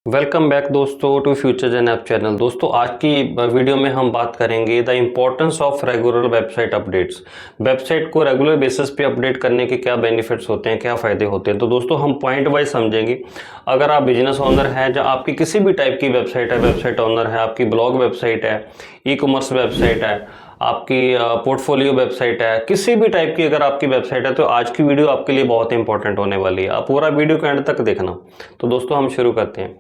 Welcome back दोस्तों to future gen app channel. दोस्तों आज की वीडियो में हम बात करेंगे the importance of regular website updates. Website को रेगुलर बेसिस पे अपडेट करने के क्या बेनिफिट्स होते हैं, क्या फ़ायदे होते हैं। तो दोस्तों हम पॉइंट वाइज समझेंगे। अगर आप बिजनेस ओनर हैं, या आपकी किसी भी टाइप की वेबसाइट है, वेबसाइट ओनर है, आपकी ब्लॉग वेबसाइट है, ई कॉमर्स वेबसाइट है, आपकी पोर्टफोलियो वेबसाइट है, किसी भी टाइप की अगर आपकी वेबसाइट है, तो आज की वीडियो आपके लिए बहुत इंपॉर्टेंट होने वाली है। आप पूरा वीडियो को एंड तक देखना। तो दोस्तों हम शुरू करते हैं।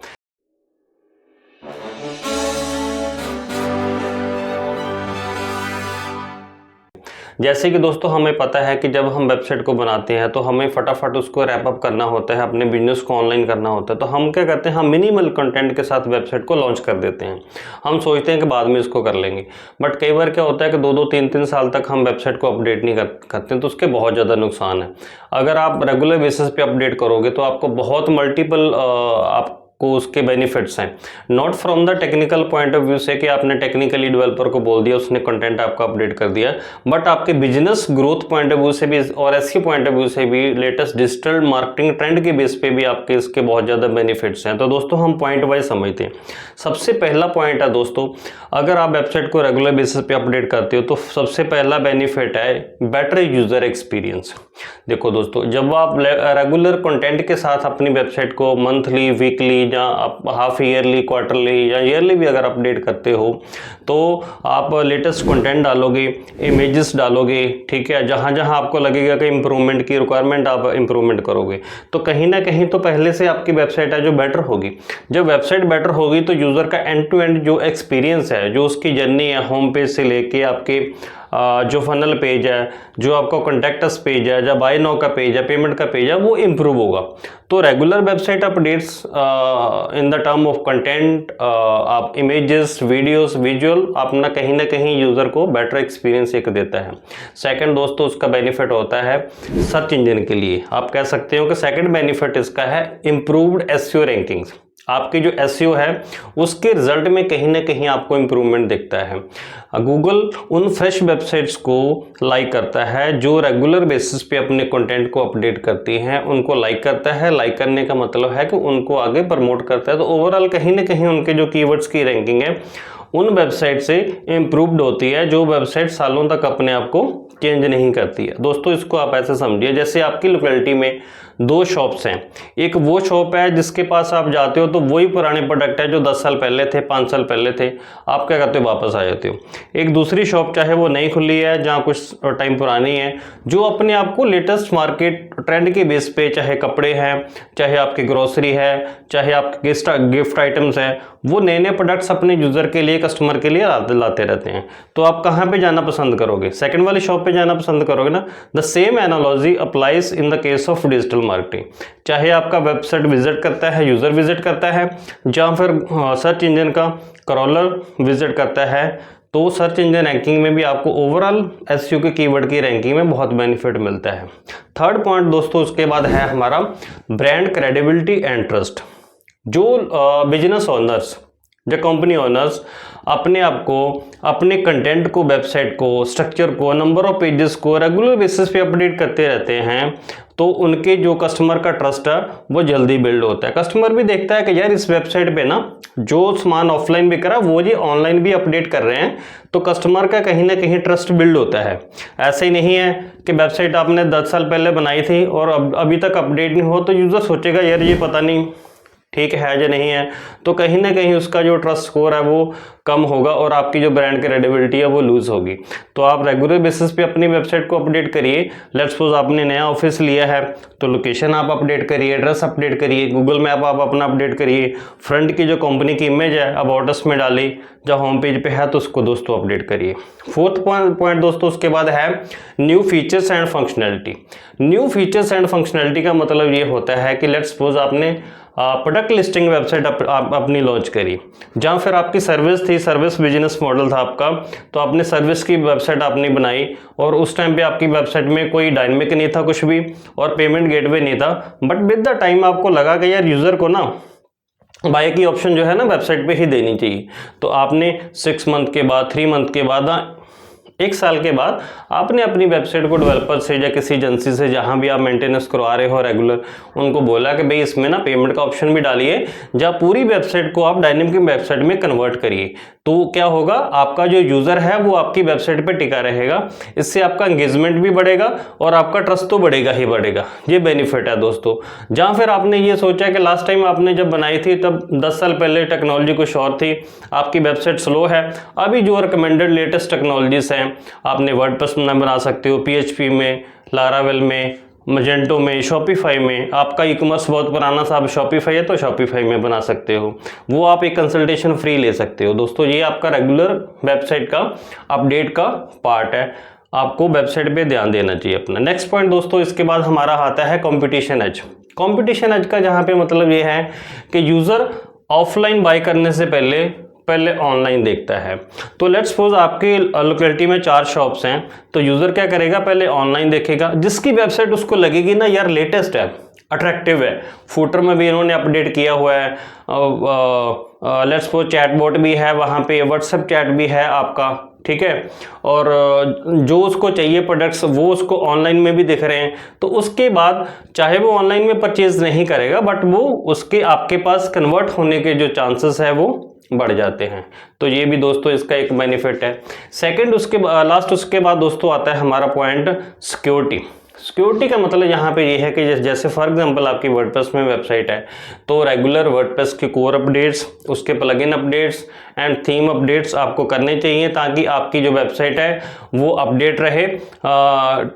जैसे कि दोस्तों हमें पता है कि जब हम वेबसाइट को बनाते हैं तो हमें फटाफट उसको रैप अप करना होता है, अपने बिजनेस को ऑनलाइन करना होता है। तो हम क्या करते हैं, हम मिनिमल कंटेंट के साथ वेबसाइट को लॉन्च कर देते हैं। हम सोचते हैं कि बाद में इसको कर लेंगे, बट कई बार क्या होता है कि 2-3 साल तक हम वेबसाइट को अपडेट नहीं करते हैं, तो उसके बहुत ज़्यादा नुकसान है। अगर आप रेगुलर बेसिस पे अपडेट करोगे तो आपको बहुत मल्टीपल को उसके बेनिफिट्स हैं। Not from the technical point of view से कि आपने टेक्निकली डेवलपर को बोल दिया, उसने कंटेंट आपका अपडेट कर दिया, बट आपके business growth point of view से भी और एसईओ पॉइंट ऑफ व्यू से भी, लेटेस्ट डिजिटल मार्केटिंग ट्रेंड के बेस पे भी आपके इसके बहुत ज़्यादा बेनिफिट्स हैं। तो दोस्तों हम पॉइंट वाइज समझते हैं। सबसे पहला पॉइंट है दोस्तों, अगर आप वेबसाइट को रेगुलर बेसिस पे अपडेट करते हो तो सबसे पहला बेनिफिट है बेटर यूजर एक्सपीरियंस। देखो दोस्तों, जब आप रेगुलर कंटेंट के साथ अपनी वेबसाइट को मंथली, वीकली या आप हाफ ईयरली, क्वार्टरली या ईयरली भी अगर अपडेट करते हो, तो आप लेटेस्ट कंटेंट डालोगे, इमेजेस डालोगे, ठीक है। जहाँ जहाँ आपको लगेगा कि इंप्रूवमेंट की रिक्वायरमेंट, आप इंप्रूवमेंट करोगे, तो कहीं ना कहीं तो पहले से आपकी वेबसाइट है जो बेटर होगी। जब वेबसाइट बेटर होगी तो यूज़र का एंड टू एंड जो एक्सपीरियंस है, जो उसकी जर्नी है, होम पेज से लेके आपके जो फनल पेज है, जो आपका कॉन्टैक्ट पेज है, या बाय नाउ का पेज है, पेमेंट का पेज है, वो इम्प्रूव होगा। तो regular website updates in the term of content, आप इमेजेस, वीडियोस, विजुअल, अपना कहीं ना कहीं यूज़र को बेटर एक्सपीरियंस एक देता है। सेकंड दोस्तों, उसका बेनिफिट होता है सर्च इंजन के लिए। आप कह सकते हो कि सेकंड बेनिफिट इसका है इम्प्रूव्ड एसईओ रैंकिंग्स। आपकी जो एसईओ है उसके रिजल्ट में कहीं ना कहीं आपको इंप्रूवमेंट दिखता है। गूगल उन फ्रेश वेबसाइट्स को लाइक करता है जो रेगुलर बेसिस पे अपने कंटेंट को अपडेट करती हैं, उनको लाइक करता है। लाइक करने का मतलब है कि उनको आगे प्रमोट करता है। तो ओवरऑल कहीं ना कहीं उनके जो कीवर्ड्स की रैंकिंग है उन वेबसाइट से इम्प्रूव्ड होती है, जो वेबसाइट सालों तक अपने आप को चेंज नहीं करती है। दोस्तों इसको आप ऐसे समझिए, जैसे आपकी लोकेलिटी में 2 शॉप्स हैं। एक वो शॉप है जिसके पास आप जाते हो तो वही पुराने प्रोडक्ट है जो 10 साल पहले थे, 5 साल पहले थे, आप क्या करते हो, वापस आ जाते हो। एक दूसरी शॉप चाहे वो नई खुली है, जहाँ कुछ टाइम पुरानी है, जो अपने आप को लेटेस्ट मार्केट ट्रेंड के बेस पे, चाहे कपड़े हैं, चाहे आपकी ग्रोसरी है, चाहे आपके गिफ्ट आइटम्स हैं, वो नए नए प्रोडक्ट्स अपने यूज़र के लिए, कस्टमर के लिए लाते रहते हैं। तो आप कहाँ पे जाना पसंद करोगे? सेकंड वाली शॉप पे जाना पसंद करोगे ना। The same analogy applies in the case of digital marketing. चाहे आपका वेबसाइट विजिट करता है, यूज़र विजिट करता है, या फिर सर्च इंजन का क्रॉलर विजिट करता है, तो सर्च इंजन रैंकिंग में भी आपको ओवरऑल एसईओ के कीवर्ड की रैंकिंग में बहुत बेनिफिट मिलता है। थर्ड पॉइंट दोस्तों उसके बाद है हमारा ब्रांड क्रेडिबिलिटी एंड ट्रस्ट। जो बिजनेस ओनर्स, जो कंपनी ओनर्स अपने आप को, अपने कंटेंट को, वेबसाइट को, स्ट्रक्चर को, नंबर ऑफ पेजेस को रेगुलर बेसिस पे अपडेट करते रहते हैं, तो उनके जो कस्टमर का ट्रस्ट है वो जल्दी बिल्ड होता है। कस्टमर भी देखता है कि यार इस वेबसाइट पे ना जो सामान ऑफलाइन भी करा वो ये ऑनलाइन भी अपडेट कर रहे हैं, तो कस्टमर का कहीं ना कहीं ट्रस्ट बिल्ड होता है। ऐसे ही नहीं है कि वेबसाइट आपने 10 साल पहले बनाई थी और अभी तक अपडेट नहीं हो, तो यूज़र सोचेगा यार ये पता नहीं ठीक है या नहीं है, तो कहीं ना कहीं उसका जो ट्रस्ट स्कोर है वो कम होगा और आपकी जो ब्रांड क्रेडिबिलिटी है वो लूज होगी। तो आप रेगुलर बेसिस पे अपनी वेबसाइट को अपडेट करिए। लेट्स सपोज आपने नया ऑफिस लिया है, तो लोकेशन आप अपडेट करिए, एड्रेस अपडेट करिए, गूगल मैप आप अपना अपडेट करिए, फ्रंट की जो कंपनी की इमेज है अबाउट अस में डालिए, जब होम पेज पे है तो उसको दोस्तों अपडेट करिए। फोर्थ पॉइंट दोस्तों उसके बाद है new features and functionality. New features and functionality का मतलब ये होता है कि लेट्स सपोज आपने प्रोडक्ट लिस्टिंग वेबसाइट अपनी लॉन्च करी, जहाँ फिर आपकी सर्विस थी, सर्विस बिजनेस मॉडल था आपका, तो आपने सर्विस की वेबसाइट आपने बनाई और उस टाइम पे आपकी वेबसाइट में कोई डायनेमिक नहीं था कुछ भी, और पेमेंट गेटवे नहीं था, बट विद द टाइम आपको लगा कि यार यूज़र को ना बाय की ऑप्शन जो है ना वेबसाइट पे ही देनी चाहिए। तो आपने 6 मंथ के बाद, 3 मंथ के बाद 1 साल के बाद आपने अपनी वेबसाइट को डेवलपर से या किसी एजेंसी से जहां भी आप मेंटेनेंस करवा रहे हो रेगुलर, उनको बोला कि भाई इसमें ना पेमेंट का ऑप्शन भी डालिए, जहां पूरी वेबसाइट को आप डायनेमिक वेबसाइट में कन्वर्ट करिए। तो क्या होगा, आपका जो यूजर है वो आपकी वेबसाइट पे टिका रहेगा, इससे आपका एंगेजमेंट भी बढ़ेगा और आपका ट्रस्ट तो बढ़ेगा ही बढ़ेगा। ये बेनिफिट है दोस्तों। जहां फिर आपने ये सोचा कि लास्ट टाइम आपने जब बनाई थी तब 10 साल पहले टेक्नोलॉजी कुछ और थी, आपकी वेबसाइट स्लो है, अभी जो रिकमेंडेड लेटेस्ट टेक्नोलॉजीज हैं, आपने वर्डप्रेस में बना सकते हो, PHP में, लारावेल में, मजेंटो में, शॉपिफाई में। आपका ई कॉमर्स बहुत पुराना सा आप शॉपिफाई है तो शॉपिफाई में बना सकते हो, वो आप एक कंसल्टेशन फ्री ले सकते हो। दोस्तों ये आपका रेगुलर वेबसाइट का अपडेट का पार्ट है, आपको वेबसाइट पे ध्यान देना चाहिए अपना। नेक्स्ट पॉइंट दोस्तों, इसके बाद हमारा आता है कंपटीशन एज। कंपटीशन एज का जहाँ पे मतलब ये है कि यूज़र ऑफलाइन बाय करने से पहले ऑनलाइन देखता है। तो लेट्स सपोज आपकी लोकेलिटी में 4 शॉप्स हैं, तो यूज़र क्या करेगा, पहले ऑनलाइन देखेगा, जिसकी वेबसाइट उसको लगेगी ना यार लेटेस्ट है, अट्रैक्टिव है, फुटर में भी इन्होंने अपडेट किया हुआ है, लेट्स सपोज चैटबॉट भी है वहाँ पे, व्हाट्सएप चैट भी है आपका, ठीक है, और जो उसको चाहिए प्रोडक्ट्स वो उसको ऑनलाइन में भी दिख रहे हैं, तो उसके बाद चाहे वो ऑनलाइन में परचेज नहीं करेगा बट वो उसके आपके पास कन्वर्ट होने के जो चांसेस है वो बढ़ जाते हैं। तो ये भी दोस्तों इसका एक बेनिफिट है। सेकंड उसके बाद दोस्तों आता है हमारा पॉइंट सिक्योरिटी। सिक्योरिटी का मतलब यहाँ पे ये है कि जैसे फॉर एग्जांपल आपकी वर्डप्रेस में वेबसाइट है, तो रेगुलर वर्डप्रेस की कोर अपडेट्स, उसके plugin updates and theme updates आपको करने चाहिए, ताकि आपकी जो वेबसाइट है वो अपडेट रहे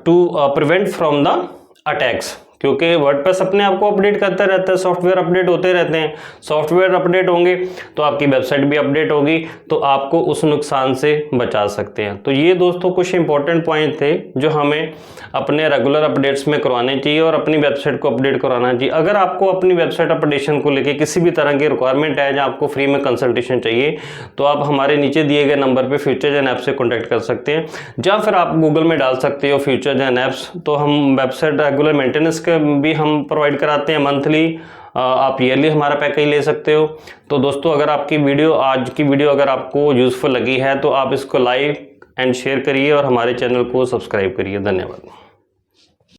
to prevent from the attacks. क्योंकि वर्डप्रेस अपने आप को अपडेट करता रहता है, सॉफ्टवेयर अपडेट होते रहते हैं, सॉफ्टवेयर अपडेट होंगे तो आपकी वेबसाइट भी अपडेट होगी, तो आपको उस नुकसान से बचा सकते हैं। तो ये दोस्तों कुछ इंपॉर्टेंट पॉइंट थे जो हमें अपने रेगुलर अपडेट्स में करवाने चाहिए और अपनी वेबसाइट को अपडेट करवाना चाहिए। अगर आपको अपनी वेबसाइट अपडेशन को लेकर किसी भी तरह की रिक्वायरमेंट है या आपको फ्री में कंसल्टेशन चाहिए, तो आप हमारे नीचे दिए गए नंबर पर फ्यूचरजेन ऐप से कॉन्टैक्ट कर सकते हैं, या फिर आप गूगल में डाल सकते हो फ्यूचरजेन ऐप्स। तो हम वेबसाइट रेगुलर मेंटेनेंस भी हम प्रोवाइड कराते हैं मंथली, आप ईयरली हमारा पैकेज ले सकते हो। तो दोस्तों अगर आज की वीडियो अगर आपको यूजफुल लगी है तो आप इसको लाइक एंड शेयर करिए और हमारे चैनल को सब्सक्राइब करिए। धन्यवाद।